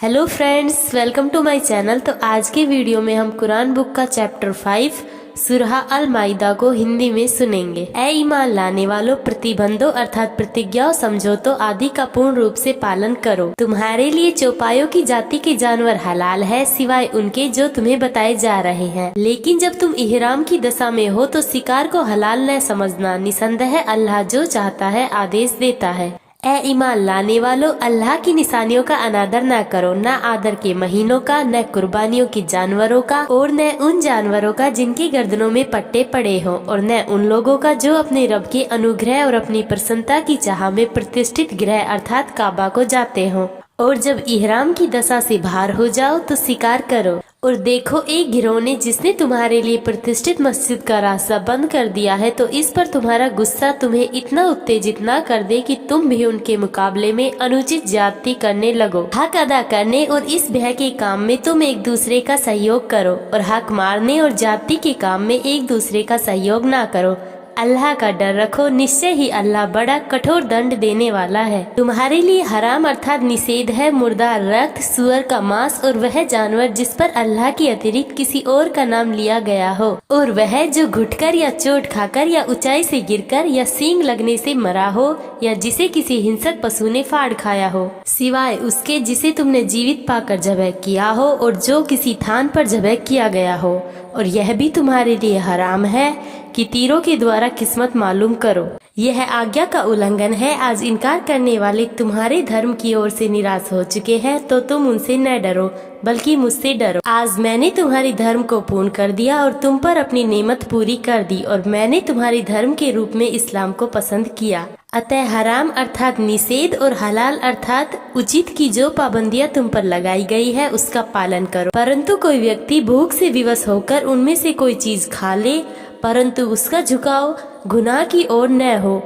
Hello friends, welcome to my channel. तो आज के वीडियो में हम कुरान बुक का चैप्टर 5 सूरह अल माइदा को हिंदी में सुनेंगे। ए ईमान लाने वालों, प्रतिबंधों अर्थात प्रतिज्ञाओं, समझौतों आदि का पूर्ण रूप से पालन करो। तुम्हारे लिए चौपायों की जाति के जानवर हलाल है सिवाय उनके जो तुम्हें बताए जा रहे हैं। लेकिन जब तुम इहराम की दशा में हो तो शिकार को हलाल न समझना। निसंदेह अल्लाह जो चाहता है आदेश देता है। ए ईमान लाने वालों, अल्लाह की निशानियों का अनादर न करो, न आदर के महीनों का, न कुर्बानियों के जानवरों का, और न उन जानवरों का जिनकी गर्दनों में पट्टे पड़े हों, और न उन लोगों का जो अपने रब के अनुग्रह और अपनी प्रसन्नता की चाह में प्रतिष्ठित गृह अर्थात काबा को जाते हों। और जब इहराम की दशा से बाहर हो जाओ तो शिकार करो। और देखो, एक गिरोह ने जिसने तुम्हारे लिए प्रतिष्ठित मस्जिद का रास्ता बंद कर दिया है, तो इस पर तुम्हारा गुस्सा तुम्हें इतना उत्तेजित न कर दे कि तुम भी उनके मुकाबले में अनुचित ज्यादती करने लगो। हक अदा करने और इस भय के काम में तुम एक दूसरे का सहयोग करो, और हक मारने और ज्यादती के काम में एक दूसरे का सहयोग न करो। अल्लाह का डर रखो, निश्चय ही अल्लाह बड़ा कठोर दंड देने वाला है। तुम्हारे लिए हराम अर्थात निषेध है मुर्दार रक्त, सुअर का मांस और वह जानवर जिस पर अल्लाह के अतिरिक्त किसी और का नाम लिया गया हो, और वह जो घुटकर या चोट खाकर या ऊंचाई से गिरकर या सींग लगने से मरा हो, या जिसे किसी हिंसक पशु ने फाड़ खाया हो, सिवाय उसके जिसे तुमने जीवित पाकर ज़बह किया हो, और जो किसी थान पर ज़बह किया गया हो। और यह भी तुम्हारे लिए हराम है कि तीरों के द्वारा किस्मत मालूम करो। यह आज्ञा का उल्लंघन है। आज इनकार करने वाले तुम्हारे धर्म की ओर से निराश हो चुके हैं, तो तुम उनसे न डरो बल्कि मुझसे डरो। आज मैंने तुम्हारी धर्म को पूर्ण कर दिया और तुम पर अपनी नेमत पूरी कर दी, और मैंने तुम्हारी धर्म के रूप में इस्लाम को पसंद किया। अतः हराम अर्थात निषेध और हलाल अर्थात उचित की जो पाबंदियां तुम पर लगाई गई है उसका पालन करो। परंतु कोई व्यक्ति भूख से विवश होकर उनमें से कोई चीज खा ले, परंतु उसका झुकाव गुनाह की ओर न हो,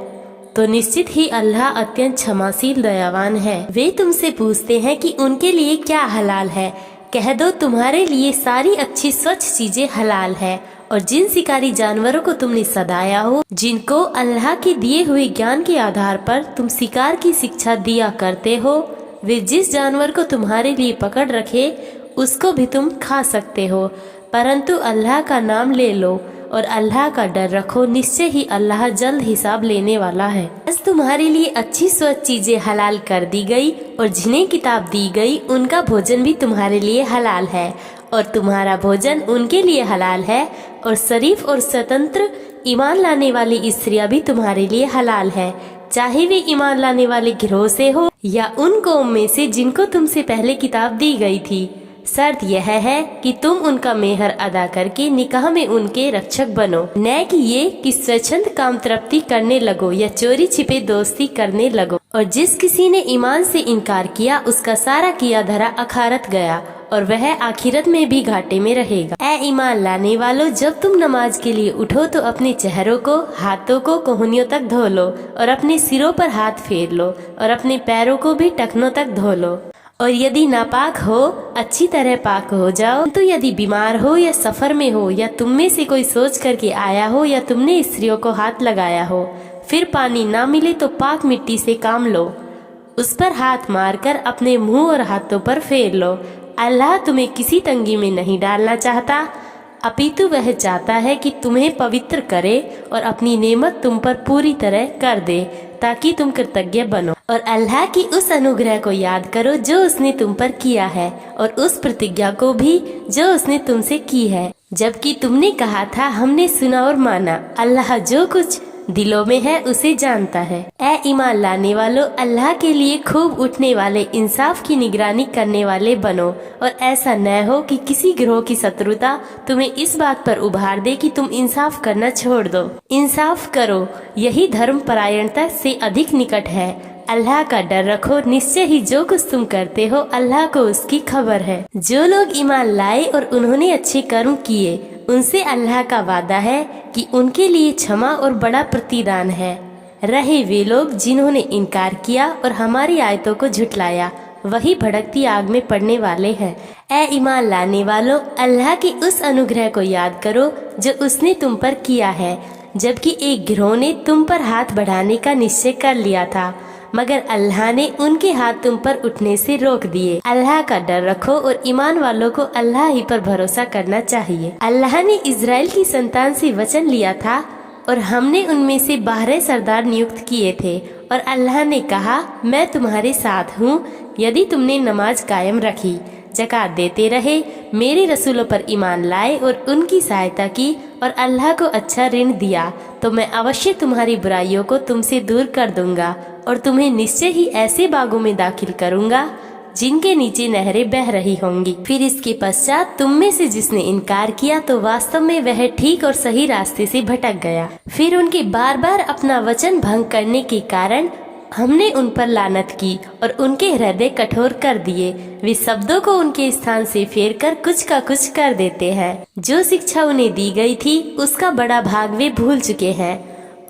तो निश्चित ही अल्लाह अत्यंत क्षमाशील दयावान है। वे तुमसे पूछते हैं कि उनके लिए क्या हलाल है। कह दो, तुम्हारे लिए सारी अच्छी स्वच्छ चीजें हलाल है, और जिन शिकारी जानवरों को तुमने सदाया हो, जिनको अल्लाह के दिए हुए ज्ञान के आधार पर तुम शिकार की शिक्षा दिया करते हो, वे जिस जानवर को तुम्हारे लिए पकड़ रखे उसको भी तुम खा सकते हो। परंतु अल्लाह का नाम ले लो और अल्लाह का डर रखो, निश्चय ही अल्लाह जल्द हिसाब लेने वाला है। बस तुम्हारे लिए अच्छी स्वच्छ चीजें हलाल कर दी गई, और जिन्हें किताब दी गई उनका भोजन भी तुम्हारे लिए हलाल है, और तुम्हारा भोजन उनके लिए हलाल है। और शरीफ और स्वतंत्र ईमान लाने वाली स्त्रियां भी तुम्हारे लिए हलाल है, चाहे वे ईमान लाने वाले गिरोह से हो या उन कौम में से जिनको तुमसे पहले किताब दी गई थी। शर्त यह है कि तुम उनका मेहर अदा करके निकाह में उनके रक्षक बनो, न कि ये कि स्वच्छंद काम तृप्ति करने लगो या चोरी छिपे दोस्ती करने लगो। और जिस किसी ने ईमान से इनकार किया उसका सारा किया धरा अखारत गया, और वह आखिरत में भी घाटे में रहेगा। ए ईमान लाने वालों, जब तुम नमाज के लिए उठो तो अपने चेहरों को, हाथों को कोहनियों तक धो लो, और अपने सिरों पर हाथ फेर लो, और अपने पैरों को भी टखनों तक धो लो। और यदि नापाक हो अच्छी तरह पाक हो जाओ। तो यदि बीमार हो या सफर में हो, या तुम में से कोई सोच करके आया हो, या तुमने स्त्रियों को हाथ लगाया हो, फिर पानी ना मिले तो पाक मिट्टी से काम लो, उस पर हाथ मारकर अपने मुंह और हाथों पर फेर लो। अल्लाह तुम्हें किसी तंगी में नहीं डालना चाहता, अपितु वह चाहता है कि तुम्हें पवित्र करे और अपनी नेमत तुम पर पूरी तरह कर दे, ताकि तुम कृतज्ञ बनो। और अल्लाह की उस अनुग्रह को याद करो जो उसने तुम पर किया है, और उस प्रतिज्ञा को भी जो उसने तुमसे की है, जबकि तुमने कहा था हमने सुना और माना। अल्लाह जो कुछ दिलों में है उसे जानता है। ए ईमान लाने वालों, अल्लाह के लिए खूब उठने वाले, इंसाफ की निगरानी करने वाले बनो, और ऐसा न हो कि किसी गिरोह की शत्रुता तुम्हें इस बात पर उभार दे कि तुम इंसाफ करना छोड़ दो। इंसाफ करो, यही धर्म परायणता से अधिक निकट है। अल्लाह का डर रखो, निश्चय ही जो कुछ तुम करते हो अल्लाह को उसकी खबर है। जो लोग ईमान लाए और उन्होंने अच्छे कर्म किए, उनसे अल्लाह का वादा है कि उनके लिए क्षमा और बड़ा प्रतिदान है। रहे वे लोग जिन्होंने इनकार किया और हमारी आयतों को झुटलाया, वही भड़कती आग में पड़ने वाले हैं। ए ईमान लाने वालों, अल्लाह के उस अनुग्रह को याद करो जो उसने तुम पर किया है, जबकि एक गिरोह ने तुम पर हाथ बढ़ाने का निश्चय कर लिया था, मगर अल्लाह ने उनके हाथ तुम पर उठने से रोक दिए। अल्लाह का डर रखो और ईमान वालों को अल्लाह ही पर भरोसा करना चाहिए। अल्लाह ने इज़राइल की संतान से वचन लिया था और हमने उनमें से 12 सरदार नियुक्त किए थे और अल्लाह ने कहा, मैं तुम्हारे साथ हूँ यदि तुमने नमाज कायम रखी, ज़कात देते रहे, मेरे रसूलों पर ईमान लाए और उनकी सहायता की और अल्लाह को अच्छा ऋण दिया, तो मैं अवश्य तुम्हारी बुराइयों को तुमसे दूर कर दूंगा और तुम्हें निश्चय ही ऐसे बागों में दाखिल करूंगा जिनके नीचे नहरें बह रही होंगी। फिर इसके पश्चात तुम में से जिसने इनकार किया तो वास्तव में वह ठीक और सही रास्ते से भटक गया। फिर उनके बार बार अपना वचन भंग करने के कारण हमने उन पर लानत की और उनके हृदय कठोर कर दिए। वे शब्दों को उनके स्थान से फेरकर कुछ का कुछ कर देते हैं। जो शिक्षा उन्हें दी गई थी उसका बड़ा भाग वे भूल चुके हैं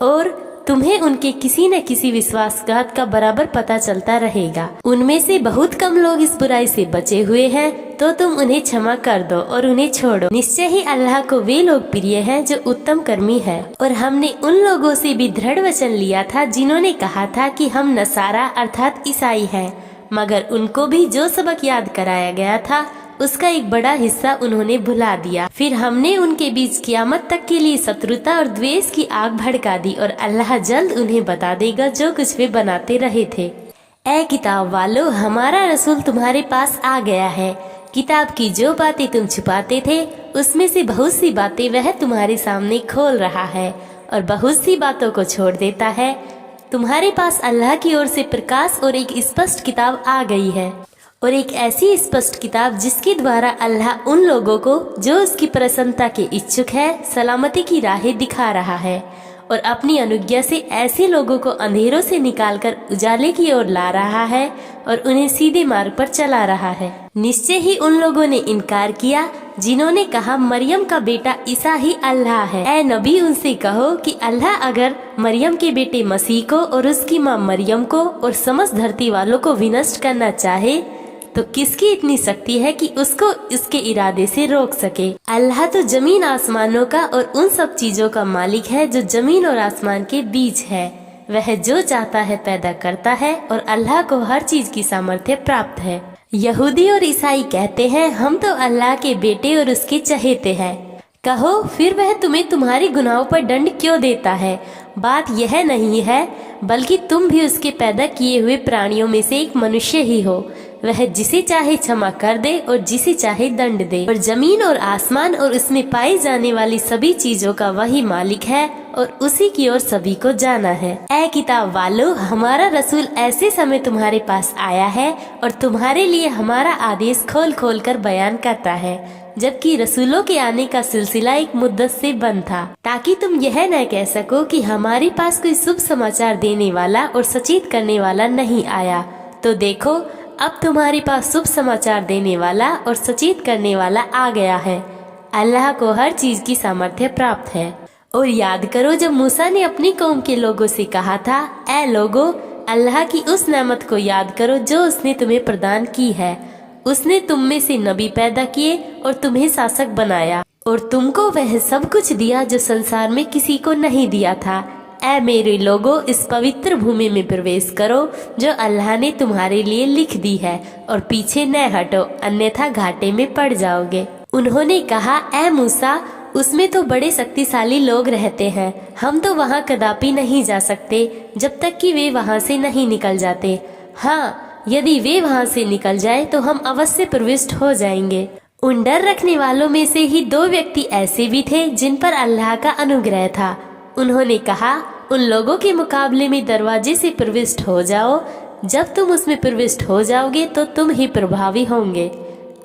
और तुम्हें उनके किसी न किसी विश्वासघात का बराबर पता चलता रहेगा। उनमें से बहुत कम लोग इस बुराई से बचे हुए हैं, तो तुम उन्हें क्षमा कर दो और उन्हें छोड़ो। निश्चय ही अल्लाह को वे लोग प्रिय हैं जो उत्तम कर्मी है। और हमने उन लोगों से भी दृढ़ वचन लिया था जिन्होंने कहा था कि हम नसारा अर्थात ईसाई हैं, मगर उनको भी जो सबक याद कराया गया था उसका एक बड़ा हिस्सा उन्होंने भुला दिया। फिर हमने उनके बीच कियामत तक के लिए शत्रुता और द्वेष की आग भड़का दी और अल्लाह जल्द उन्हें बता देगा जो कुछ वे बनाते रहे थे। ऐ किताब वालों, हमारा रसूल तुम्हारे पास आ गया है। किताब की जो बातें तुम छुपाते थे उसमें से बहुत सी बातें वह तुम्हारे सामने खोल रहा है और बहुत सी बातों को छोड़ देता है। तुम्हारे पास अल्लाह की ओर से प्रकाश और एक स्पष्ट किताब आ गई है, और एक ऐसी स्पष्ट किताब जिसके द्वारा अल्लाह उन लोगों को जो उसकी प्रसन्नता के इच्छुक है सलामती की राहें दिखा रहा है और अपनी अनुज्ञा से ऐसे लोगों को अंधेरों से निकालकर उजाले की ओर ला रहा है और उन्हें सीधे मार्ग पर चला रहा है। निश्चय ही उन लोगों ने इनकार किया जिन्होंने कहा मरियम का बेटा ईसा ही अल्लाह है। ऐ नबी, उनसे कहो कि अल्लाह अगर मरियम के बेटे मसीह को और उसकी माँ मरियम को और समस्त धरती वालों को विनष्ट करना चाहे तो किसकी इतनी शक्ति है कि उसको इसके इरादे से रोक सके। अल्लाह तो जमीन आसमानों का और उन सब चीजों का मालिक है जो जमीन और आसमान के बीच है। वह जो चाहता है पैदा करता है और अल्लाह को हर चीज की सामर्थ्य प्राप्त है। यहूदी और ईसाई कहते हैं हम तो अल्लाह के बेटे और उसके चहेते हैं। कहो, फिर वह तुम्हें तुम्हारे गुनाहों पर दंड क्यों देता है? बात यह नहीं है, बल्कि तुम भी उसके पैदा किए हुए प्राणियों में से एक मनुष्य ही हो। वह जिसे चाहे क्षमा कर दे और जिसे चाहे दंड दे। और जमीन और आसमान और उसमें पाई जाने वाली सभी चीजों का वही मालिक है और उसी की ओर सभी को जाना है। ऐ किताब वालों, हमारा रसूल ऐसे समय तुम्हारे पास आया है और तुम्हारे लिए हमारा आदेश खोल खोल कर बयान करता है, जबकि रसूलों के आने का सिलसिला एक मुद्दत से बंद था, ताकि तुम यह न कह सको कि हमारे पास कोई शुभ समाचार देने वाला और सचेत करने वाला नहीं आया। तो देखो, अब तुम्हारे पास शुभ समाचार देने वाला और सचेत करने वाला आ गया है। अल्लाह को हर चीज की सामर्थ्य प्राप्त है। और याद करो जब मूसा ने अपनी कौम के लोगों से कहा था, ऐ लोगों, अल्लाह की उस नेमत को याद करो जो उसने तुम्हें प्रदान की है। उसने तुम में से नबी पैदा किए और तुम्हें शासक बनाया और तुमको वह सब कुछ दिया जो संसार में किसी को नहीं दिया था। ऐ मेरे लोगों, इस पवित्र भूमि में प्रवेश करो जो अल्लाह ने तुम्हारे लिए लिख दी है और पीछे न हटो, अन्यथा घाटे में पड़ जाओगे। उन्होंने कहा, ऐ मूसा, उसमें तो बड़े शक्तिशाली लोग रहते हैं, हम तो वहाँ कदापि नहीं जा सकते जब तक कि वे वहाँ से नहीं निकल जाते। हाँ, यदि वे वहाँ से निकल जाए तो हम अवश्य प्रविष्ट हो जाएंगे। उन डर रखने वालों में से ही 2 व्यक्ति ऐसे भी थे जिन पर अल्लाह का अनुग्रह था। उन्होंने कहा, उन लोगों के मुकाबले में दरवाजे से प्रविष्ट हो जाओ। जब तुम उसमें प्रविष्ट हो जाओगे तो तुम ही प्रभावी होंगे।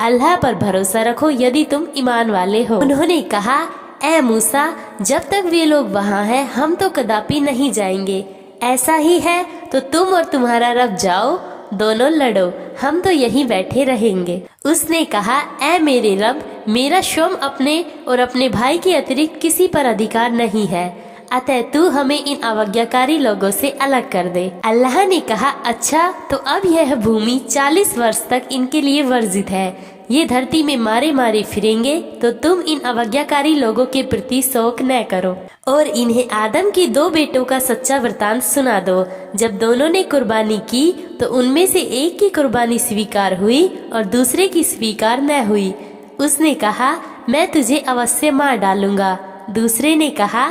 अल्लाह पर भरोसा रखो यदि तुम ईमान वाले हो। उन्होंने कहा, ऐ मूसा, जब तक वे लोग वहाँ हैं हम तो कदापि नहीं जाएंगे। ऐसा ही है तो तुम और तुम्हारा रब जाओ, दोनों लड़ो, हम तो यहीं बैठे रहेंगे। उसने कहा, ऐ मेरे रब, मेरा स्वयं अपने और अपने भाई के अतिरिक्त किसी पर अधिकार नहीं है, अतः तू हमें इन अवज्ञाकारी लोगों से अलग कर दे। अल्लाह ने कहा, अच्छा, तो अब यह भूमि 40 वर्ष तक इनके लिए वर्जित है। ये धरती में मारे मारे फिरेंगे, तो तुम इन अवज्ञाकारी लोगों के प्रति शोक न करो और इन्हें आदम के 2 बेटों का सच्चा वृतांत सुना दो। जब दोनों ने कुर्बानी की तो उनमें से एक की कुर्बानी स्वीकार हुई और दूसरे की स्वीकार न हुई। उसने कहा, मैं तुझे अवश्य मार डालूंगा। दूसरे ने कहा,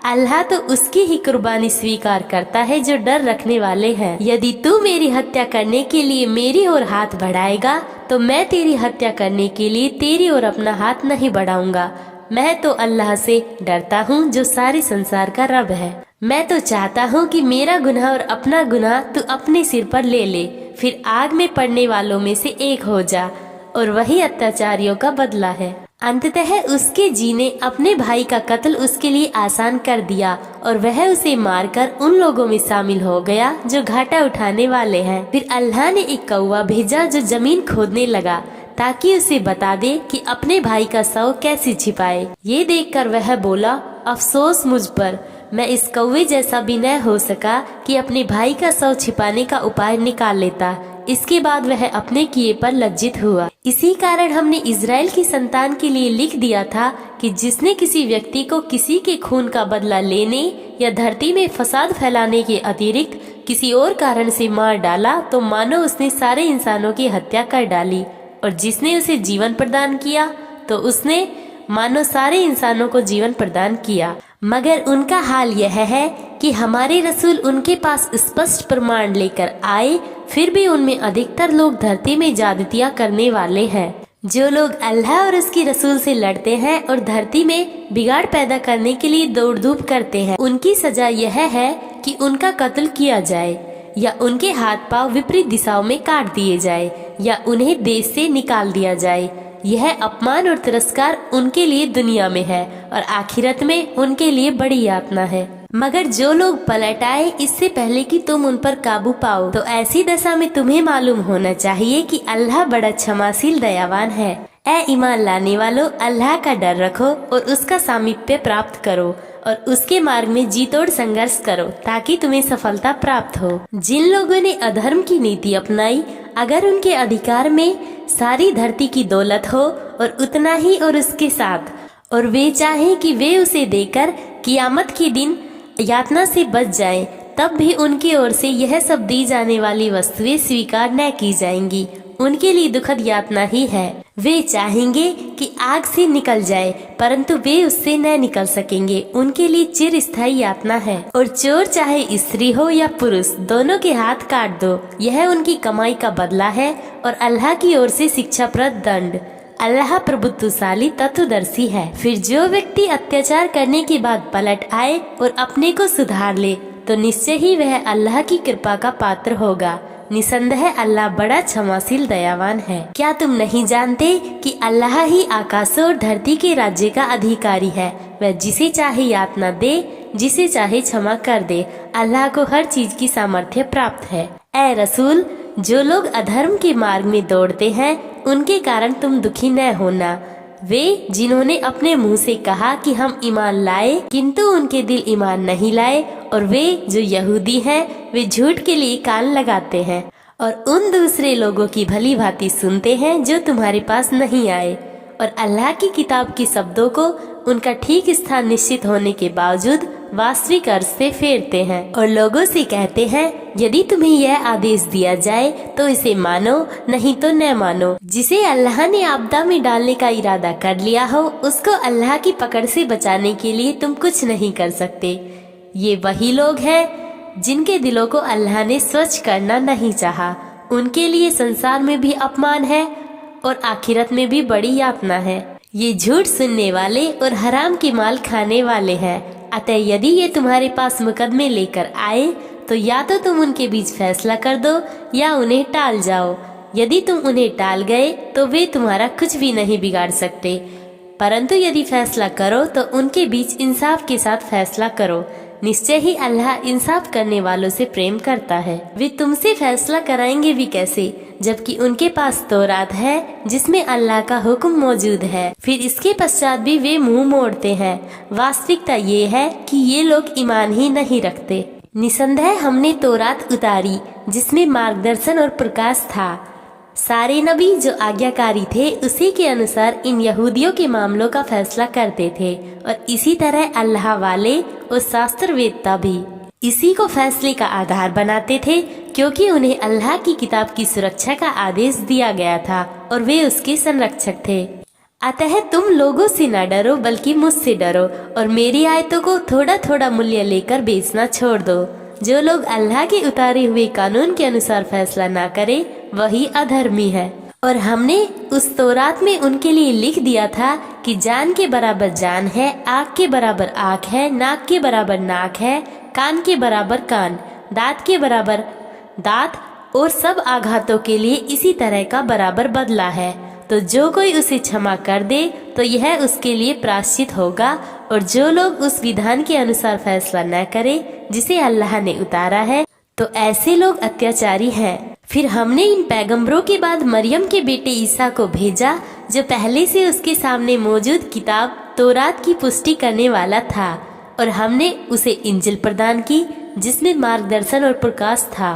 अल्लाह तो उसकी ही कुर्बानी स्वीकार करता है जो डर रखने वाले हैं। यदि तू मेरी हत्या करने के लिए मेरी ओर हाथ बढ़ाएगा तो मैं तेरी हत्या करने के लिए तेरी ओर अपना हाथ नहीं बढ़ाऊंगा। मैं तो अल्लाह से डरता हूँ जो सारे संसार का रब है। मैं तो चाहता हूँ कि मेरा गुनाह और अपना गुनाह तू अपने सिर पर ले ले, फिर आग में पड़ने वालों में से एक हो जा, और वही अत्याचारियों का बदला है। अंततः उसके जी ने अपने भाई का कत्ल उसके लिए आसान कर दिया और वह उसे मारकर उन लोगों में शामिल हो गया जो घाटा उठाने वाले हैं। फिर अल्लाह ने एक कौवा भेजा जो जमीन खोदने लगा ताकि उसे बता दे कि अपने भाई का शव कैसे छिपाए। ये देखकर वह बोला, अफसोस मुझ पर, मैं इस कौवे जैसा भी न हो सका कि अपने भाई का शव छिपाने का उपाय निकाल लेता। इसके बाद वह अपने किए पर लज्जित हुआ। इसी कारण हमने इज़राइल की संतान के लिए लिख दिया था कि जिसने किसी व्यक्ति को किसी के खून का बदला लेने या धरती में फसाद फैलाने के अतिरिक्त किसी और कारण से मार डाला तो मानो उसने सारे इंसानों की हत्या कर डाली, और जिसने उसे जीवन प्रदान किया तो उसने मानो सारे इंसानों को जीवन प्रदान किया। मगर उनका हाल यह है कि हमारे रसूल उनके पास स्पष्ट प्रमाण लेकर आए, फिर भी उनमें अधिकतर लोग धरती में ज्यादतियां करने वाले हैं। जो लोग अल्लाह और उसके रसूल से लड़ते हैं और धरती में बिगाड़ पैदा करने के लिए दौड़ धूप करते हैं, उनकी सजा यह है कि उनका कत्ल किया जाए या उनके हाथ पांव विपरीत दिशाओं में काट दिए जाए या उन्हें देश से निकाल दिया जाए। यह अपमान और तिरस्कार उनके लिए दुनिया में है और आखिरत में उनके लिए बड़ी यातना है। मगर जो लोग पलट आए इससे पहले कि तुम उन पर काबू पाओ, तो ऐसी दशा में तुम्हें मालूम होना चाहिए कि अल्लाह बड़ा क्षमाशील दयावान है। ऐ ईमान लाने वालों, अल्लाह का डर रखो और उसका सामीप्य प्राप्त करो और उसके मार्ग में जी तोड़ संघर्ष करो ताकि तुम्हें सफलता प्राप्त हो। जिन लोगों ने अधर्म की नीति अपनाई, अगर उनके अधिकार में सारी धरती की दौलत हो और उतना ही और उसके साथ, और वे चाहें कि वे उसे देकर कियामत के दिन यातना से बच जाएं, तब भी उनकी ओर से यह सब दी जाने वाली वस्तुएं स्वीकार न की जाएंगी। उनके लिए दुखद यातना ही है। वे चाहेंगे कि आग से निकल जाए, परंतु वे उससे न निकल सकेंगे। उनके लिए चिरस्थायी यातना है। और चोर चाहे स्त्री हो या पुरुष, दोनों के हाथ काट दो, यह उनकी कमाई का बदला है और अल्लाह की ओर से शिक्षाप्रद दंड। अल्लाह प्रभुत्वशाली तत्वदर्शी है। फिर जो व्यक्ति अत्याचार करने के बाद पलट आए और अपने को सुधार ले, तो निश्चय ही वह अल्लाह की कृपा का पात्र होगा। निसंदेह अल्लाह बड़ा क्षमाशील दयावान है। क्या तुम नहीं जानते कि अल्लाह ही आकाशों और धरती के राज्य का अधिकारी है। वह जिसे चाहे यातना दे, जिसे चाहे क्षमा कर दे। अल्लाह को हर चीज की सामर्थ्य प्राप्त है। ऐ रसूल, जो लोग अधर्म के मार्ग में दौड़ते हैं, उनके कारण तुम दुखी न होना। वे जिन्होंने अपने मुंह से कहा कि हम ईमान लाए, किंतु उनके दिल ईमान नहीं लाए, और वे जो यहूदी हैं, वे झूठ के लिए कान लगाते हैं और उन दूसरे लोगों की भली भांति सुनते हैं जो तुम्हारे पास नहीं आए, और अल्लाह की किताब के शब्दों को उनका ठीक स्थान निश्चित होने के बावजूद वास्तविक अर्थ से फेरते हैं और लोगों से कहते हैं, यदि तुम्हें यह आदेश दिया जाए तो इसे मानो, नहीं तो न मानो। जिसे अल्लाह ने आपदा में डालने का इरादा कर लिया हो, उसको अल्लाह की पकड़ से बचाने के लिए तुम कुछ नहीं कर सकते। ये वही लोग हैं जिनके दिलों को अल्लाह ने स्वच्छ करना नहीं चाहा। उनके लिए संसार में भी अपमान है और आखिरत में भी बड़ी यातना है। ये झूठ सुनने वाले और हराम की माल खाने वाले हैं। अतः यदि ये तुम्हारे पास मुकदमे लेकर आए, तो या तो तुम उनके बीच फैसला कर दो या उन्हें टाल जाओ। यदि तुम उन्हें टाल गए तो वे तुम्हारा कुछ भी नहीं बिगाड़ सकते, परंतु यदि फैसला करो तो उनके बीच इंसाफ के साथ फैसला करो। निश्चय ही अल्लाह इंसाफ करने वालों से प्रेम करता है। वे तुमसे फैसला कराएंगे भी कैसे, जबकि उनके पास तौरात है जिसमें अल्लाह का हुक्म मौजूद है। फिर इसके पश्चात भी वे मुंह मोड़ते हैं। वास्तविकता ये है कि ये लोग ईमान ही नहीं रखते। निसंदेह हमने तौरात उतारी जिसमें मार्गदर्शन और प्रकाश था। सारे नबी जो आज्ञाकारी थे उसी के अनुसार इन यहूदियों के मामलों का फैसला करते थे और इसी तरह अल्लाह वाले और शास्त्रवेत्ता भी इसी को फैसले का आधार बनाते थे, क्योंकि उन्हें अल्लाह की किताब की सुरक्षा का आदेश दिया गया था और वे उसके संरक्षक थे। अतः तुम लोगों से न डरो बल्कि मुझसे डरो और मेरी आयतों को थोड़ा थोड़ा मूल्य लेकर बेचना छोड़ दो। जो लोग अल्लाह के उतारे हुए कानून के अनुसार फैसला ना करे वही अधर्मी है। और हमने उस तौरात में उनके लिए लिख दिया था कि जान के बराबर जान है, आँख के बराबर आँख है, नाक के बराबर नाक है, कान के बराबर कान, दांत के बराबर दांत और सब आघातों के लिए इसी तरह का बराबर बदला है। तो जो कोई उसे क्षमा कर दे तो यह उसके लिए प्रायश्चित होगा, और जो लोग उस विधान के अनुसार फैसला न करे जिसे अल्लाह ने उतारा है तो ऐसे लोग अत्याचारी हैं। फिर हमने इन पैगंबरों के बाद मरियम के बेटे ईसा को भेजा, जो पहले से उसके सामने मौजूद किताब तौरात की पुष्टि करने वाला था, और हमने उसे इंजिल प्रदान की जिसमें मार्गदर्शन और प्रकाश था,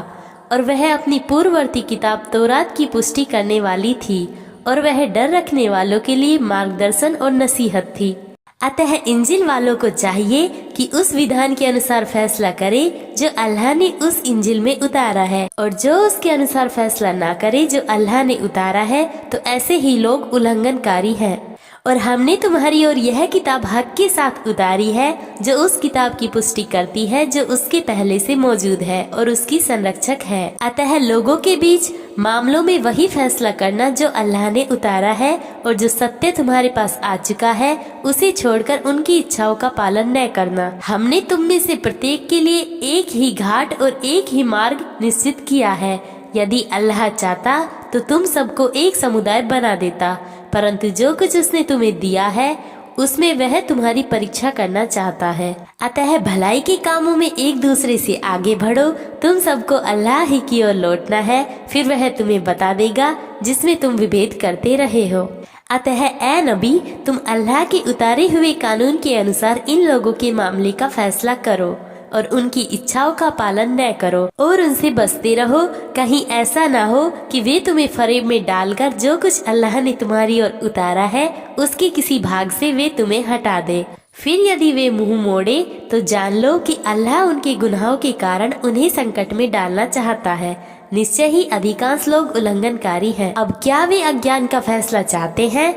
और वह अपनी पूर्ववर्ती किताब तौरात की पुष्टि करने वाली थी, और वह डर रखने वालों के लिए मार्गदर्शन और नसीहत थी। अतः इंजिल वालों को चाहिए कि उस विधान के अनुसार फैसला करे जो अल्लाह ने उस इंजिल में उतारा है, और जो उसके अनुसार फैसला ना करे जो अल्लाह ने उतारा है तो ऐसे ही लोग उल्लंघनकारी हैं। और हमने तुम्हारी ओर यह किताब हक के साथ उतारी है, जो उस किताब की पुष्टि करती है जो उसके पहले से मौजूद है और उसकी संरक्षक है। अतः लोगों के बीच मामलों में वही फैसला करना जो अल्लाह ने उतारा है, और जो सत्य तुम्हारे पास आ चुका है उसे छोड़कर उनकी इच्छाओं का पालन न करना। हमने तुम में से प्रत्येक के लिए एक ही घाट और एक ही मार्ग निश्चित किया है। यदि अल्लाह चाहता तो तुम सबको एक समुदाय बना देता, परंतु जो कुछ उसने तुम्हें दिया है उसमें वह तुम्हारी परीक्षा करना चाहता है। अतः भलाई के कामों में एक दूसरे से आगे बढ़ो। तुम सबको अल्लाह ही की ओर लौटना है, फिर वह तुम्हें बता देगा जिसमें तुम विभेद करते रहे हो। अतः ए नबी, तुम अल्लाह के उतारे हुए कानून के अनुसार इन लोगों के मामले का फैसला करो और उनकी इच्छाओं का पालन न करो और उनसे बचते रहो। कहीं ऐसा ना हो कि वे तुम्हें फरेब में डालकर जो कुछ अल्लाह ने तुम्हारी ओर उतारा है उसके किसी भाग से वे तुम्हें हटा दे। फिर यदि वे मुंह मोड़े तो जान लो कि अल्लाह उनके गुनाहों के कारण उन्हें संकट में डालना चाहता है। निश्चय ही अधिकांश लोग उल्लंघनकारी हैं। अब क्या वे अज्ञान का फैसला चाहते हैं?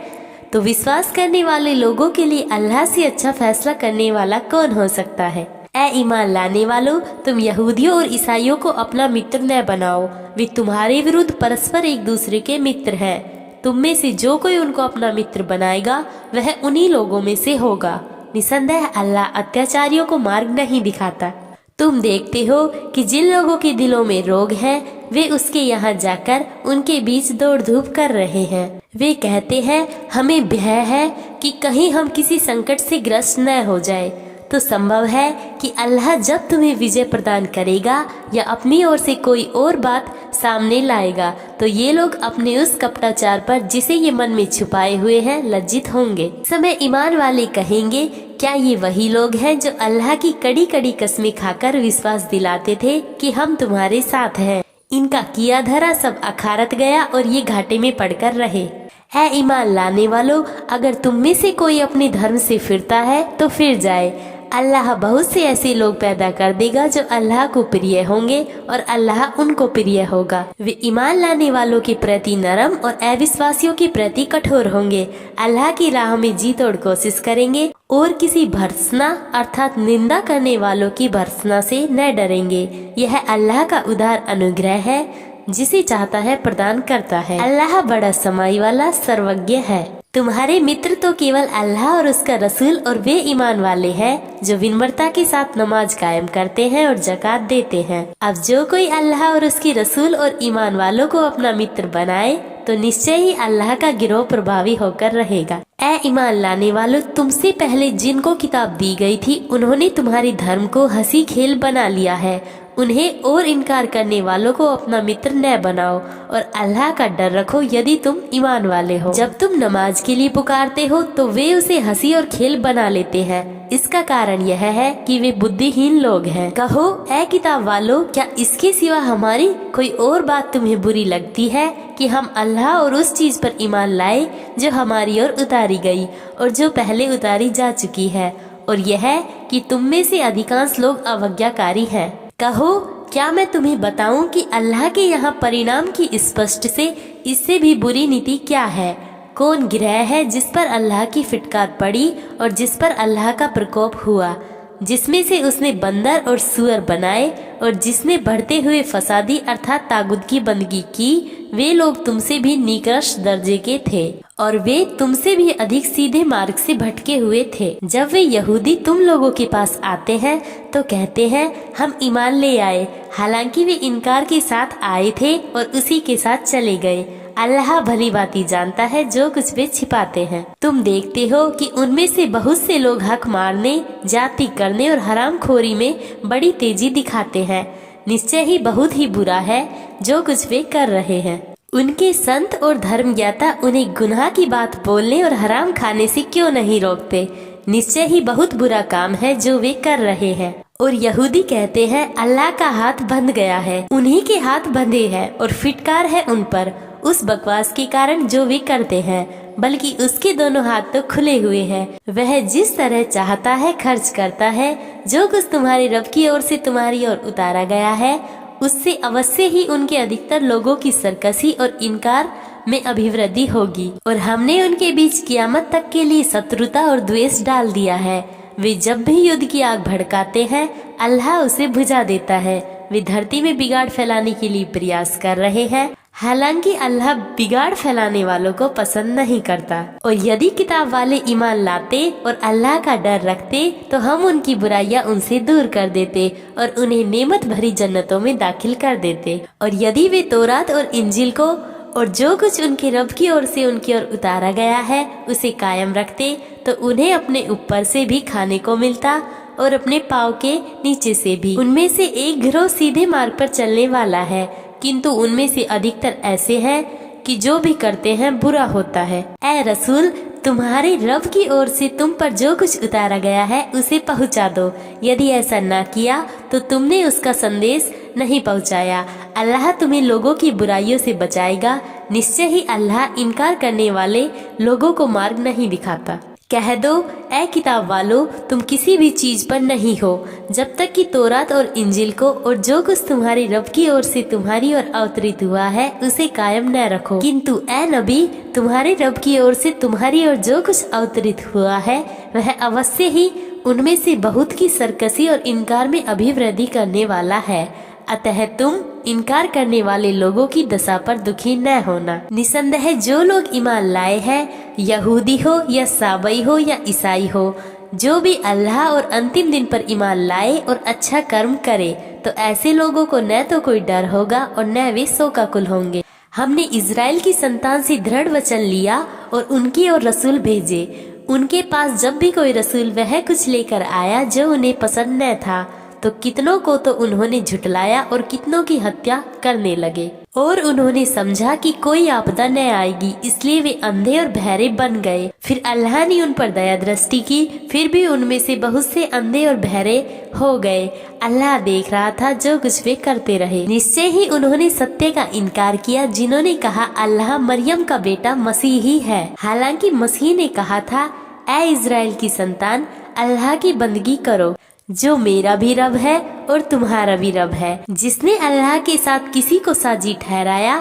तो विश्वास करने वाले लोगों के लिए अल्लाह से अच्छा फैसला करने वाला कौन हो सकता है? ए ईमान लाने वालों, तुम यहूदियों और ईसाइयों को अपना मित्र न बनाओ। वे तुम्हारे विरुद्ध परस्पर एक दूसरे के मित्र हैं। तुम में से जो कोई उनको अपना मित्र बनाएगा वह उन्हीं लोगों में से होगा। निसंदेह अल्लाह अत्याचारियों को मार्ग नहीं दिखाता। तुम देखते हो कि जिन लोगों के दिलों में रोग है वे उसके यहाँ जाकर उनके बीच दौड़ धूप कर रहे हैं। वे कहते हैं हमें भय है कि कहीं हम किसी संकट से ग्रस्त न हो जाए। तो संभव है कि अल्लाह जब तुम्हें विजय प्रदान करेगा या अपनी ओर से कोई और बात सामने लाएगा तो ये लोग अपने उस कपटाचार पर जिसे ये मन में छुपाए हुए हैं लज्जित होंगे। समय ईमान वाले कहेंगे, क्या ये वही लोग हैं जो अल्लाह की कड़ी कड़ी कसमें खाकर विश्वास दिलाते थे कि हम तुम्हारे साथ हैं? इनका किया धरा सब अखारत गया और ये घाटे में पड़कर रहे। है ईमान लाने वालों, अगर तुम में से कोई अपने धर्म से फिरता है तो फिर जाए। अल्लाह बहुत से ऐसे लोग पैदा कर देगा जो अल्लाह को प्रिय होंगे और अल्लाह उनको प्रिय होगा। वे ईमान लाने वालों के प्रति नरम और अविश्वासियों के प्रति कठोर होंगे। अल्लाह की राह में जी तोड़ कोशिश करेंगे और किसी भर्त्सना अर्थात निंदा करने वालों की भर्त्सना से न डरेंगे। यह अल्लाह का उदार अनुग्रह है, जिसे चाहता है प्रदान करता है। अल्लाह बड़ा समाई वाला सर्वज्ञ है। तुम्हारे मित्र तो केवल अल्लाह और उसका रसूल और वे ईमान वाले हैं जो विनम्रता के साथ नमाज कायम करते हैं और ज़कात देते हैं। अब जो कोई अल्लाह और उसके रसूल और ईमान वालों को अपना मित्र बनाए तो निश्चय ही अल्लाह का गिरोह प्रभावी होकर रहेगा। ए ईमान लाने वालों, तुमसे पहले जिनको किताब दी गई थी उन्होंने तुम्हारे धर्म को हंसी खेल बना लिया है उन्हें और इनकार करने वालों को अपना मित्र न बनाओ और अल्लाह का डर रखो यदि तुम ईमान वाले हो। जब तुम नमाज के लिए पुकारते हो तो वे उसे हंसी और खेल बना लेते हैं। इसका कारण यह है कि वे बुद्धिहीन लोग हैं। कहो, ऐ किताब वालों, क्या इसके सिवा हमारी कोई और बात तुम्हें बुरी लगती है कि हम अल्लाह और उस चीज पर ईमान लाए जो हमारी ओर उतारी गई और जो पहले उतारी जा चुकी है, और यह है कि तुम में से अधिकांश लोग अवज्ञाकारी हैं। कहो, क्या मैं तुम्हें बताऊं कि अल्लाह के यहाँ परिणाम की स्पष्ट से इससे भी बुरी नीति क्या है? कौन गिरह है जिस पर अल्लाह की फिटकार पड़ी और जिस पर अल्लाह का प्रकोप हुआ, जिसमें से उसने बंदर और सुअर बनाए और जिसने बढ़ते हुए फसादी अर्थात तागुत की बंदगी की। वे लोग तुमसे भी निकृष्ट दर्जे के थे और वे तुमसे भी अधिक सीधे मार्ग से भटके हुए थे। जब वे यहूदी तुम लोगों के पास आते हैं तो कहते हैं हम ईमान ले आए, हालांकि वे इनकार के साथ आए थे और उसी के साथ चले गए। अल्लाह भली भांति जानता है जो कुछ वे छिपाते हैं। तुम देखते हो कि उनमें से बहुत से लोग हक मारने, जाति करने और हरामखोरी में बड़ी तेजी दिखाते हैं। निश्चय ही बहुत ही बुरा है जो कुछ वे कर रहे हैं। उनके संत और धर्मज्ञाता उन्हें गुनाह की बात बोलने और हराम खाने से क्यों नहीं रोकते? निश्चय ही बहुत बुरा काम है जो वे कर रहे हैं। और यहूदी कहते हैं अल्लाह का हाथ बंध गया है, उन्हीं के हाथ बंधे हैं और फिटकार है उन पर उस बकवास के कारण जो वे करते हैं, बल्कि उसके दोनों हाथ तो खुले हुए हैं। वह जिस तरह चाहता है खर्च करता है। जो कुछ तुम्हारे रब की ओर से तुम्हारी ओर उतारा गया है उससे अवश्य ही उनके अधिकतर लोगों की सरकशी और इनकार में अभिवृद्धि होगी, और हमने उनके बीच कियामत तक के लिए शत्रुता और द्वेष डाल दिया है। वे जब भी युद्ध की आग भड़काते हैं अल्लाह उसे बुझा देता है। वे धरती में बिगाड़ फैलाने के लिए प्रयास कर रहे हैं, हालांकि अल्लाह बिगाड़ फैलाने वालों को पसंद नहीं करता। और यदि किताब वाले ईमान लाते और अल्लाह का डर रखते तो हम उनकी बुराइयां उनसे दूर कर देते और उन्हें नेमत भरी जन्नतों में दाखिल कर देते। और यदि वे तौरात और इंजील को और जो कुछ उनके रब की ओर से उनकी ओर उतारा गया है उसे कायम रखते तो उन्हें अपने ऊपर से भी खाने को मिलता और अपने पाँव के नीचे से भी। उनमें से एक गिरोह सीधे मार्ग पर चलने वाला है, किंतु उनमें से अधिकतर ऐसे हैं कि जो भी करते हैं बुरा होता है। ऐ रसूल, तुम्हारे रब की ओर से तुम पर जो कुछ उतारा गया है उसे पहुंचा दो। यदि ऐसा न किया तो तुमने उसका संदेश नहीं पहुंचाया। अल्लाह तुम्हें लोगों की बुराइयों से बचाएगा। निश्चय ही अल्लाह इनकार करने वाले लोगों को मार्ग नहीं दिखाता। कह दो, ऐ किताब वालों, तुम किसी भी चीज पर नहीं हो जब तक कि तौरात और इंजील को और जो कुछ तुम्हारे रब की ओर से तुम्हारी ओर अवतरित हुआ है उसे कायम न रखो। किंतु ऐ नबी, तुम्हारे रब की ओर से तुम्हारी ओर जो कुछ अवतरित हुआ है वह अवश्य ही उनमें से बहुत की सरकशी और इनकार में अभिवृद्धि करने वाला है। अतः तुम इनकार करने वाले लोगों की दशा पर दुखी न होना। निसंदेह जो लोग ईमान लाए हैं, यहूदी हो या साबई हो या ईसाई हो, जो भी अल्लाह और अंतिम दिन पर ईमान लाए और अच्छा कर्म करे, तो ऐसे लोगों को न तो कोई डर होगा और न वे शोकाकुल होंगे। हमने इज़राइल की संतान से दृढ़ वचन लिया और उनकी ओर रसूल भेजे। उनके पास जब भी कोई रसूल वह कुछ लेकर आया जो उन्हें पसंद न था तो कितनों को तो उन्होंने झुटलाया और कितनों की हत्या करने लगे। और उन्होंने समझा कि कोई आपदा न आएगी, इसलिए वे अंधे और बहरे बन गए। फिर अल्लाह ने उन पर दया दृष्टि की, फिर भी उनमें से बहुत से अंधे और बहरे हो गए। अल्लाह देख रहा था जो कुछ वे करते रहे। निश्चय ही उन्होंने सत्य का इनकार किया जिन्होंने कहा अल्लाह मरियम का बेटा मसीह ही है, हालांकि मसीह ने कहा था, ऐ इज़राइल की संतान, अल्लाह की बंदगी करो जो मेरा भी रब है और तुम्हारा भी रब है। जिसने अल्लाह के साथ किसी को साझी ठहराया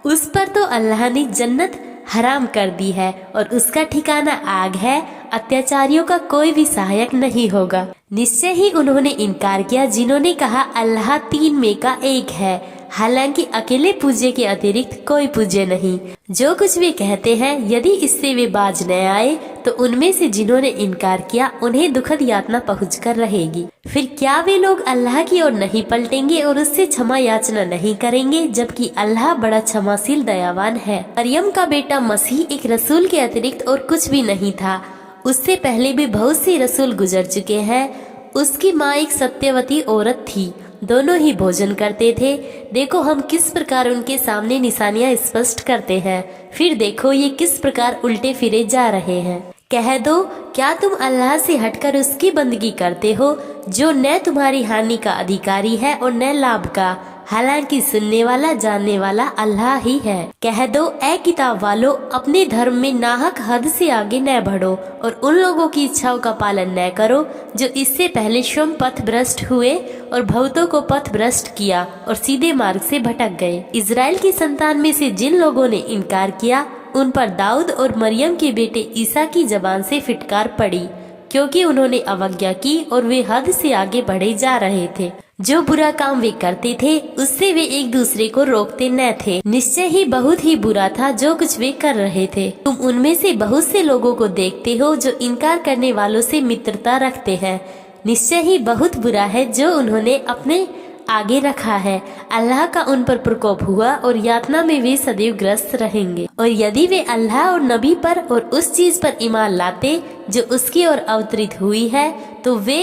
उस पर तो अल्लाह ने जन्नत हराम कर दी है और उसका ठिकाना आग है। अत्याचारियों का कोई भी सहायक नहीं होगा। निश्चय ही उन्होंने इनकार किया जिन्होंने कहा अल्लाह तीन में का एक है, हालांकि अकेले पूज्य के अतिरिक्त कोई पूज्य नहीं। जो कुछ वे कहते हैं, यदि इससे वे बाज न आए तो उनमें से जिन्होंने इनकार किया उन्हें दुखद यातना पहुंचकर रहेगी। फिर क्या वे लोग अल्लाह की ओर नहीं पलटेंगे और उससे क्षमा याचना नहीं करेंगे, जबकि अल्लाह बड़ा क्षमाशील दयावान है। मरियम का बेटा मसीह एक रसूल के अतिरिक्त और कुछ भी नहीं था। उससे पहले भी बहुत से रसूल गुजर चुके हैं। उसकी माँ एक सत्यवती औरत थी। दोनों ही भोजन करते थे। देखो हम किस प्रकार उनके सामने निशानियां स्पष्ट करते हैं, फिर देखो ये किस प्रकार उल्टे फिरे जा रहे हैं। कह दो, क्या तुम अल्लाह से हटकर उसकी बंदगी करते हो जो न तुम्हारी हानि का अधिकारी है और न लाभ का, हालांकि सुनने वाला जानने वाला अल्लाह ही है। कह दो, ए किताब वालों, अपने धर्म में नाहक हद से आगे न बढ़ो और उन लोगों की इच्छाओं का पालन न करो जो इससे पहले स्वयं पथ भ्रष्ट हुए और बहुतों को पथ भ्रष्ट किया और सीधे मार्ग से भटक गए। इजराइल की संतान में से जिन लोगों ने इनकार किया उन पर दाऊद और मरियम के बेटे ईसा की जबान से फिटकार पड़ी, क्योंकि उन्होंने अवज्ञा की और वे हद से आगे बढ़े जा रहे थे। जो बुरा काम वे करते थे उससे वे एक दूसरे को रोकते न थे। निश्चय ही बहुत ही बुरा था जो कुछ वे कर रहे थे। तुम उनमें से बहुत से लोगों को देखते हो जो इनकार करने वालों से मित्रता रखते हैं। निश्चय ही बहुत बुरा है जो उन्होंने अपने आगे रखा है। अल्लाह का उन पर प्रकोप हुआ और यातना में वे सदैव ग्रस्त रहेंगे। और यदि वे अल्लाह और नबी पर और उस चीज पर ईमान लाते जो उसकी ओर अवतरित हुई है तो वे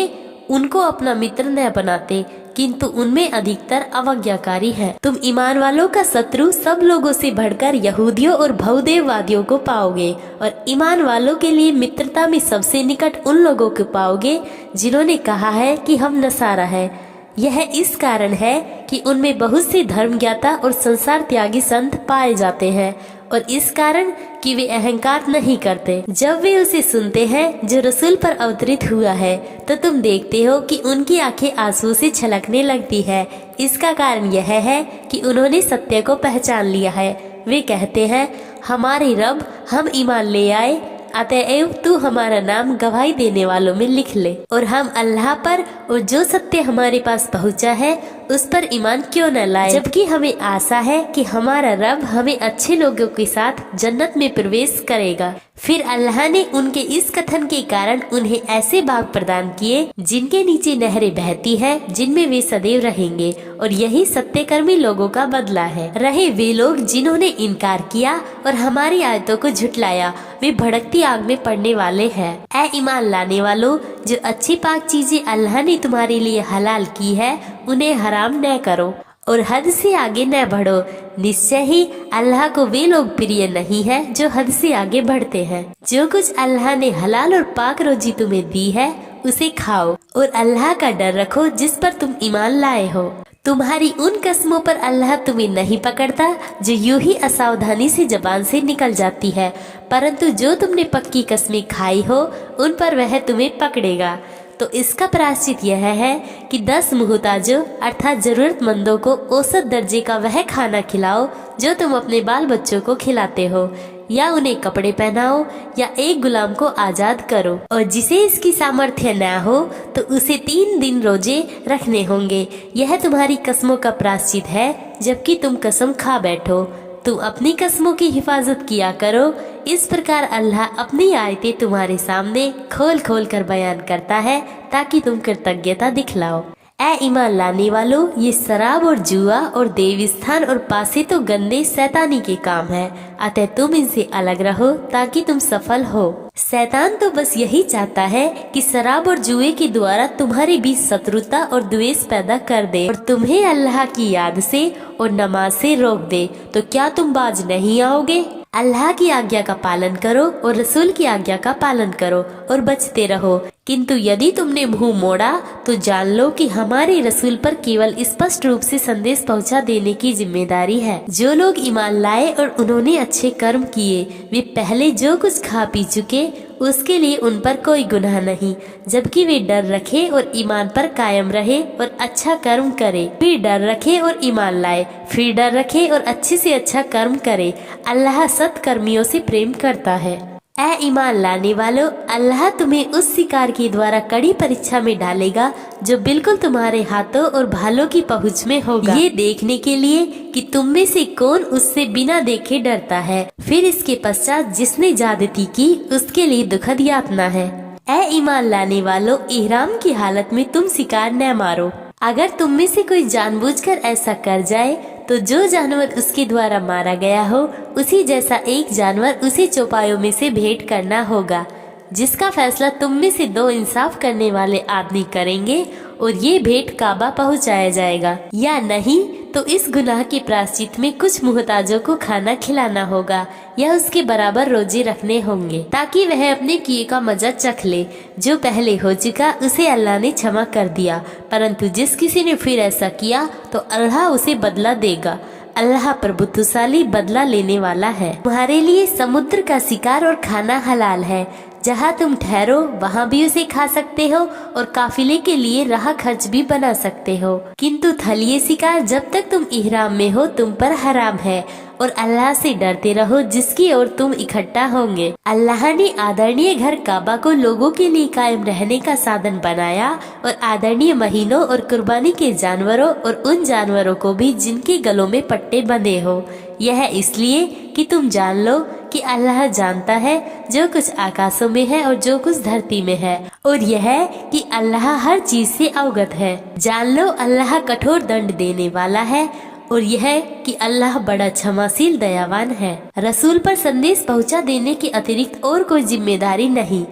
उनको अपना मित्र न बनाते, किंतु उनमें अधिकतर अवज्ञाकारी है। तुम ईमान वालों का शत्रु सब लोगों से बढ़कर यहूदियों और बहुदेववादियों को पाओगे, और ईमान वालों के लिए मित्रता में सबसे निकट उन लोगों को पाओगे जिन्होंने कहा है कि हम नसारा है। यह इस कारण है कि उनमें बहुत से धर्मज्ञाता और संसार त्यागी संत पाए जाते हैं, और इस कारण कि वे अहंकार नहीं करते। जब वे उसे सुनते हैं जो रसूल पर अवतरित हुआ है तो तुम देखते हो कि उनकी आंखें आंसू से छलकने लगती है। इसका कारण यह है कि उन्होंने सत्य को पहचान लिया है। वे कहते हैं, हमारे रब, हम ईमान ले आए, अतएव तू हमारा नाम गवाही देने वालों में लिख ले, और हम अल्लाह पर और जो सत्य हमारे पास पहुंचा है उस पर ईमान क्यों न लाए, जबकि हमें आशा है कि हमारा रब हमें अच्छे लोगों के साथ जन्नत में प्रवेश करेगा। फिर अल्लाह ने उनके इस कथन के कारण उन्हें ऐसे बाग प्रदान किए जिनके नीचे नहरें बहती हैं, जिनमें वे सदैव रहेंगे, और यही सत्यकर्मी लोगों का बदला है। रहे वे लोग जिन्होंने इनकार किया और हमारी आयतों को झुटलाया, वे भड़कती आग में पड़ने वाले हैं। ऐ ईमान लाने वालों, जो अच्छी पाक चीजें अल्लाह ने तुम्हारे लिए हलाल की है उन्हें हराम न करो और हद से आगे न बढ़ो। निश्चय ही अल्लाह को वे लोग प्रिय नहीं है जो हद से आगे बढ़ते हैं। जो कुछ अल्लाह ने हलाल और पाक रोजी तुम्हें दी है उसे खाओ और अल्लाह का डर रखो जिस पर तुम ईमान लाए हो। तुम्हारी उन कस्मों पर अल्लाह तुम्हें नहीं पकड़ता जो यूं ही असावधानी से जबान से निकल जाती है, परंतु जो तुमने पक्की कस्में खाई हो उन पर वह तुम्हें पकड़ेगा। तो इसका प्रायश्चित यह है कि 10 मुहताजों अर्थात जरूरतमंदों को औसत दर्जे का वह खाना खिलाओ जो तुम अपने बाल बच्चों को खिलाते हो, या उन्हें कपड़े पहनाओ, या एक गुलाम को आजाद करो। और जिसे इसकी सामर्थ्य न हो तो उसे 3 दिन रोजे रखने होंगे। यह तुम्हारी कस्मों का प्रायश्चित है जबकि तुम कसम खा बैठो। तुम अपनी कस्मों की हिफाजत किया करो। इस प्रकार अल्लाह अपनी आयतें तुम्हारे सामने खोल खोल कर बयान करता है ताकि तुम कृतज्ञता दिखलाओ। ऐ ईमान लाने वालों, ये शराब और जुआ और देवस्थान और पासे तो गंदे शैतानी के काम है, अतः तुम इनसे अलग रहो ताकि तुम सफल हो। शैतान तो बस यही चाहता है कि शराब और जुए के द्वारा तुम्हारे बीच शत्रुता और द्वेष पैदा कर दे और तुम्हें अल्लाह की याद से और नमाज से रोक दे। तो क्या तुम बाज नहीं आओगे? अल्लाह की आज्ञा का पालन करो और रसूल की आज्ञा का पालन करो और बचते रहो। किंतु यदि तुमने मुंह मोड़ा तो जान लो कि हमारे रसूल पर केवल स्पष्ट रूप से संदेश पहुंचा देने की जिम्मेदारी है। जो लोग ईमान लाए और उन्होंने अच्छे कर्म किए, वे पहले जो कुछ खा पी चुके उसके लिए उन पर कोई गुनाह नहीं, जबकि वे डर रखे और ईमान पर कायम रहे और अच्छा कर्म करे। फिर डर रखे और ईमान लाए, फिर डर रखे और अच्छे से अच्छा कर्म करे। अल्लाह सत्कर्मियों से प्रेम करता है। ऐ ईमान लाने वालों, अल्लाह तुम्हें उस शिकार के द्वारा कड़ी परीक्षा में डालेगा जो बिल्कुल तुम्हारे हाथों और भालों की पहुंच में होगा, ये देखने के लिए कि तुम में से कौन उससे बिना देखे डरता है। फिर इसके पश्चात जिसने ज्यादती की उसके लिए दुखद यातना है। ऐ ईमान लाने वालों, इहराम की हालत में तुम शिकार न मारो। अगर तुम में से कोई जानबूझकर ऐसा कर जाए तो जो जानवर उसके द्वारा मारा गया हो उसी जैसा एक जानवर उसे चौपायों में से भेंट करना होगा, जिसका फैसला तुम में से 2 इंसाफ करने वाले आदमी करेंगे और ये भेंट काबा पहुंचाया जाएगा, या नहीं तो इस गुनाह के प्रायश्चित में कुछ मुहताजों को खाना खिलाना होगा या उसके बराबर रोजे रखने होंगे, ताकि वह अपने किए का मजा चख ले। जो पहले हो चुका उसे अल्लाह ने क्षमा कर दिया, परंतु जिस किसी ने फिर ऐसा किया तो अल्लाह उसे बदला देगा। अल्लाह प्रभुत्वशाली बदला लेने वाला है। तुम्हारे लिए समुद्र का शिकार और खाना हलाल है, जहाँ तुम ठहरो वहाँ भी उसे खा सकते हो और काफिले के लिए राह खर्च भी बना सकते हो, किंतु थलीय शिकार जब तक तुम इहराम में हो तुम पर हराम है। और अल्लाह से डरते रहो जिसकी ओर तुम इकट्ठा होंगे। अल्लाह ने आदरणीय घर काबा को लोगों के लिए कायम रहने का साधन बनाया और आदरणीय महीनों और कुर्बानी के जानवरों और उन जानवरों को भी जिनके गलों में पट्टे बंधे हो। यह इसलिए कि तुम जान लो कि अल्लाह जानता है जो कुछ आकाशों में है और जो कुछ धरती में है, और यह कि अल्लाह हर चीज से अवगत है। जान लो अल्लाह कठोर दंड देने वाला है, और यह कि अल्लाह बड़ा क्षमाशील दयावान है। रसूल पर संदेश पहुंचा देने के अतिरिक्त और कोई जिम्मेदारी नहीं।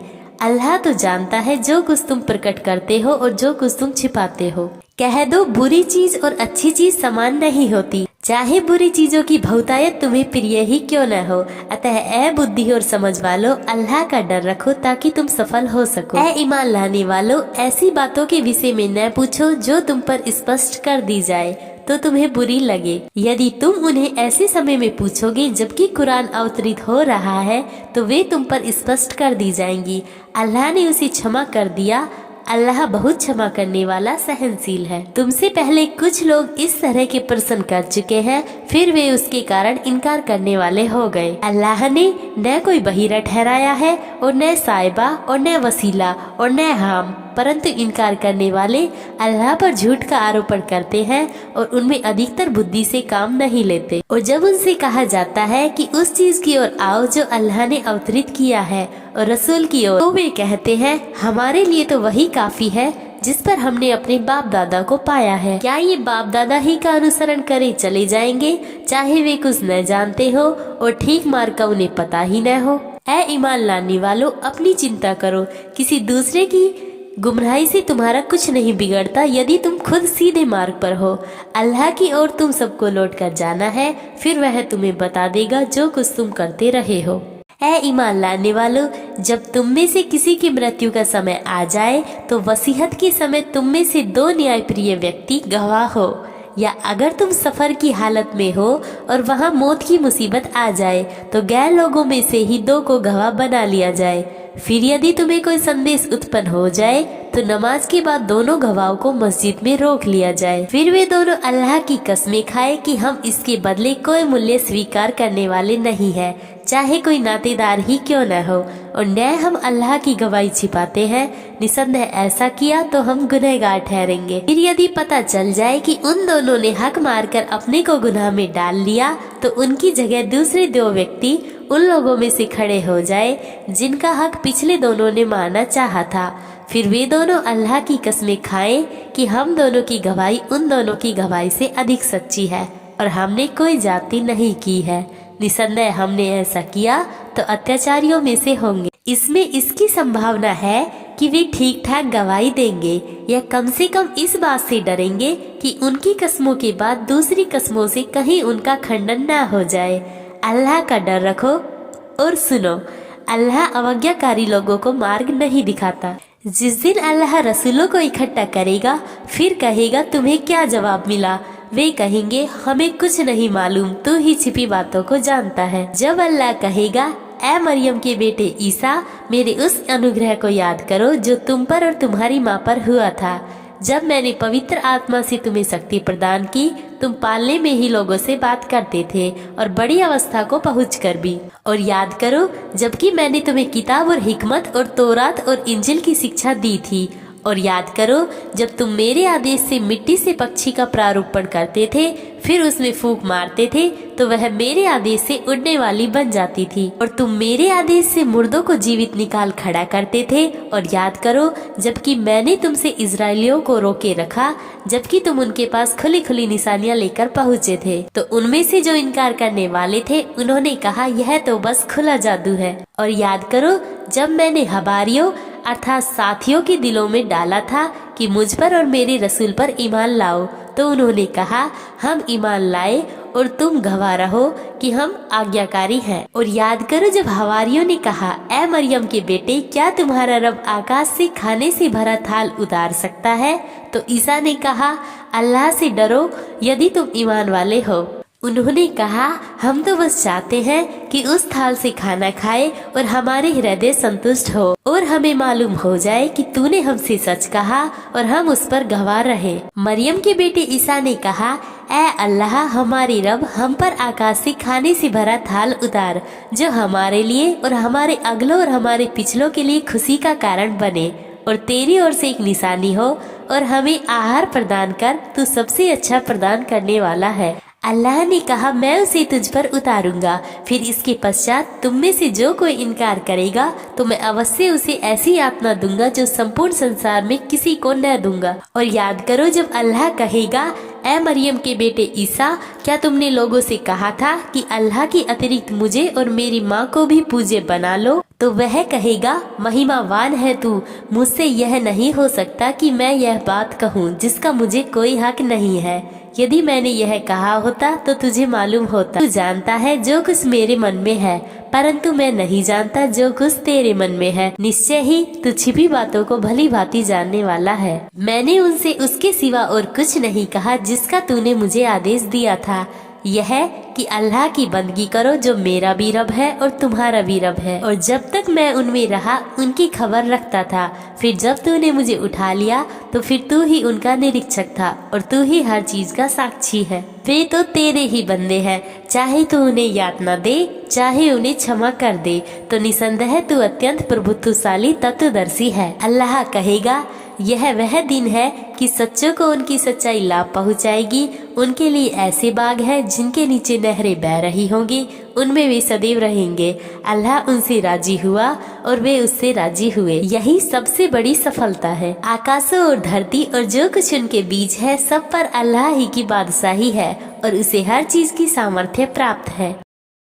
अल्लाह तो जानता है जो कुछ तुम प्रकट करते हो और जो कुछ तुम छिपाते हो। कह दो बुरी चीज और अच्छी चीज समान नहीं होती, चाहे बुरी चीजों की बहुतायत तुम्हें प्रिय ही क्यों न हो। अतः ए बुद्धि और समझ वालों, अल्लाह का डर रखो ताकि तुम सफल हो सको। ए ईमान लाने वालों, ऐसी बातों के विषय में न पूछो जो तुम पर स्पष्ट कर दी जाए तो तुम्हें बुरी लगे। यदि तुम उन्हें ऐसे समय में पूछोगे जबकि कुरान अवतरित हो रहा है तो वे तुम पर स्पष्ट कर दी जाएंगी। अल्लाह ने उसे क्षमा कर दिया, अल्लाह बहुत क्षमा करने वाला सहनशील है। तुमसे पहले कुछ लोग इस तरह के प्रश्न कर चुके हैं, फिर वे उसके कारण इनकार करने वाले हो गए। अल्लाह ने न कोई बहीरा ठहराया है और न साहिबा और न वसीला और न हाम, परंतु इनकार करने वाले अल्लाह पर झूठ का आरोपण करते हैं और उनमें अधिकतर बुद्धि से काम नहीं लेते। और जब उनसे कहा जाता है कि उस चीज की ओर आओ जो अल्लाह ने अवतरित किया है और रसूल की ओर, तो वे कहते हैं हमारे लिए तो वही काफी है जिस पर हमने अपने बाप दादा को पाया है। क्या ये बाप दादा ही का अनुसरण करे चले जाएंगे, चाहे वे कुछ न जानते हो और ठीक मार्ग का उन्हें पता ही न हो। ऐ ईमान लाने वालों, अपनी चिंता करो, किसी दूसरे की गुमराही से तुम्हारा कुछ नहीं बिगड़ता यदि तुम खुद सीधे मार्ग पर हो। अल्लाह की ओर तुम सबको लौट कर जाना है, फिर वह तुम्हें बता देगा जो कुछ तुम करते रहे हो। ऐ ईमान लाने वालों, जब तुम में से किसी की मृत्यु का समय आ जाए तो वसीयत के समय तुम में से 2 न्यायप्रिय व्यक्ति गवाह हो, या अगर तुम सफर की हालत में हो और वहाँ मौत की मुसीबत आ जाए तो गैर लोगों में से ही 2 को गवाह बना लिया जाए। फिर यदि तुम्हें कोई संदेश उत्पन्न हो जाए तो नमाज के बाद दोनों गवाहों को मस्जिद में रोक लिया जाए। फिर वे दोनों अल्लाह की कसमें खाए कि हम इसके बदले कोई मूल्य स्वीकार करने वाले नहीं है, चाहे कोई नातेदार ही क्यों न हो, और न हम अल्लाह की गवाही छिपाते हैं। निसंदेह ऐसा किया तो हम गुनहगार ठहरेंगे। फिर यदि पता चल जाए कि उन दोनों ने हक मारकर अपने को गुनाह में डाल लिया तो उनकी जगह दूसरे 2 व्यक्ति उन लोगों में से खड़े हो जाए जिनका हक पिछले दोनों ने माना चाहा था। फिर वे दोनों अल्लाह की कसमें खाएं कि हम दोनों की गवाही उन दोनों की गवाही से अधिक सच्ची है और हमने कोई जाति नहीं की है। निसंदेह हमने ऐसा किया तो अत्याचारियों में से होंगे। इसमें इसकी संभावना है कि वे ठीक ठाक गवाही देंगे, या कम से कम इस बात से डरेंगे कि उनकी कस्मों के बाद दूसरी कस्मों से कहीं उनका खंडन न हो जाए। अल्लाह का डर रखो और सुनो, अल्लाह अवज्ञाकारी लोगों को मार्ग नहीं दिखाता। जिस दिन अल्लाह रसूलों को इकट्ठा करेगा फिर कहेगा तुम्हें क्या जवाब मिला। वे कहेंगे हमें कुछ नहीं मालूम, तू ही छिपी बातों को जानता है। जब अल्लाह कहेगा ऐ मरियम के बेटे ईसा, मेरे उस अनुग्रह को याद करो जो तुम पर और तुम्हारी माँ पर हुआ था, जब मैंने पवित्र आत्मा से तुम्हें शक्ति प्रदान की। तुम पालने में ही लोगों से बात करते थे और बड़ी अवस्था को पहुंचकर भी। और याद करो जबकि मैंने तुम्हें किताब और हिकमत और तौरात और इंजिल की शिक्षा दी थी। और याद करो जब तुम मेरे आदेश से मिट्टी से पक्षी का प्रारूपण करते थे, फिर उसमें फूंक मारते थे तो वह मेरे आदेश से उड़ने वाली बन जाती थी। और तुम मेरे आदेश से मुर्दों को जीवित निकाल खड़ा करते थे। और याद करो जबकि मैंने तुमसे इजराइलियों को रोके रखा, जबकि तुम उनके पास खुली खुली निशानियां लेकर पहुँचे थे, तो उनमें से जो इनकार करने वाले थे उन्होंने कहा यह तो बस खुला जादू है। और याद करो जब मैंने हबारियों अर्थात साथियों के दिलों में डाला था कि मुझ पर और मेरे रसूल पर ईमान लाओ। तो उन्होंने कहा, हम ईमान लाए और तुम गवाह रहो कि हम आज्ञाकारी हैं। और याद करो जब हवारियों ने कहा, ए मरियम के बेटे, क्या तुम्हारा रब आकाश से खाने से भरा थाल उतार सकता है? तो ईसा ने कहा, अल्लाह से डरो यदि तुम ईमान वाले हो। उन्होंने कहा, हम तो बस चाहते हैं कि उस थाल से खाना खाए और हमारे हृदय संतुष्ट हो और हमें मालूम हो जाए कि तूने हमसे सच कहा और हम उस पर गवाह रहे। मरियम के बेटे ईसा ने कहा, ऐ अल्लाह, हमारे रब, हम पर आकाश से खाने से भरा थाल उतार जो हमारे लिए और हमारे अगलों और हमारे पिछलों के लिए खुशी का कारण बने और तेरी ओर से एक निशानी हो और हमें आहार प्रदान कर, तू सबसे अच्छा प्रदान करने वाला है। अल्लाह ने कहा, मैं उसे तुझ पर उतारूंगा, फिर इसके पश्चात तुम में से जो कोई इनकार करेगा तो मैं अवश्य उसे ऐसी यातना दूंगा जो संपूर्ण संसार में किसी को न दूंगा। और याद करो जब अल्लाह कहेगा, ऐ मरियम के बेटे ईसा, क्या तुमने लोगों से कहा था कि अल्लाह के अतिरिक्त मुझे और मेरी माँ को भी पूज्य बना लो? तो वह कहेगा, महिमावान है तू, मुझसे यह नहीं हो सकता कि मैं यह बात कहूँ जिसका मुझे कोई हक नहीं है। यदि मैंने यह कहा होता तो तुझे मालूम होता। तू जानता है जो कुछ मेरे मन में है, परंतु मैं नहीं जानता जो कुछ तेरे मन में है। निश्चय ही तू छिपी बातों को भली भांति जानने वाला है। मैंने उनसे उसके सिवा और कुछ नहीं कहा जिसका तूने मुझे आदेश दिया था, यह कि अल्लाह की बंदगी करो जो मेरा भी रब है और तुम्हारा भी रब है। और जब तक मैं उनमें रहा उनकी खबर रखता था, फिर जब तूने मुझे उठा लिया तो फिर तू ही उनका निरीक्षक था और तू ही हर चीज का साक्षी है। वे तो तेरे ही बंदे हैं, चाहे तू उन्हें यातना दे चाहे उन्हें क्षमा कर दे, तो निसंदेह तू अत्यंत प्रभुत्वशाली तत्वदर्शी है। अल्लाह कहेगा, यह वह दिन है कि सच्चों को उनकी सच्चाई लाभ पहुंचाएगी। उनके लिए ऐसे बाग हैं जिनके नीचे नहरें बह रही होंगी, उनमें वे सदैव रहेंगे। अल्लाह उनसे राजी हुआ और वे उससे राजी हुए। यही सबसे बड़ी सफलता है। आकाशों और धरती और जो कुछ उनके बीच है, सब पर अल्लाह ही की बादशाही है और उसे हर चीज की सामर्थ्य प्राप्त है।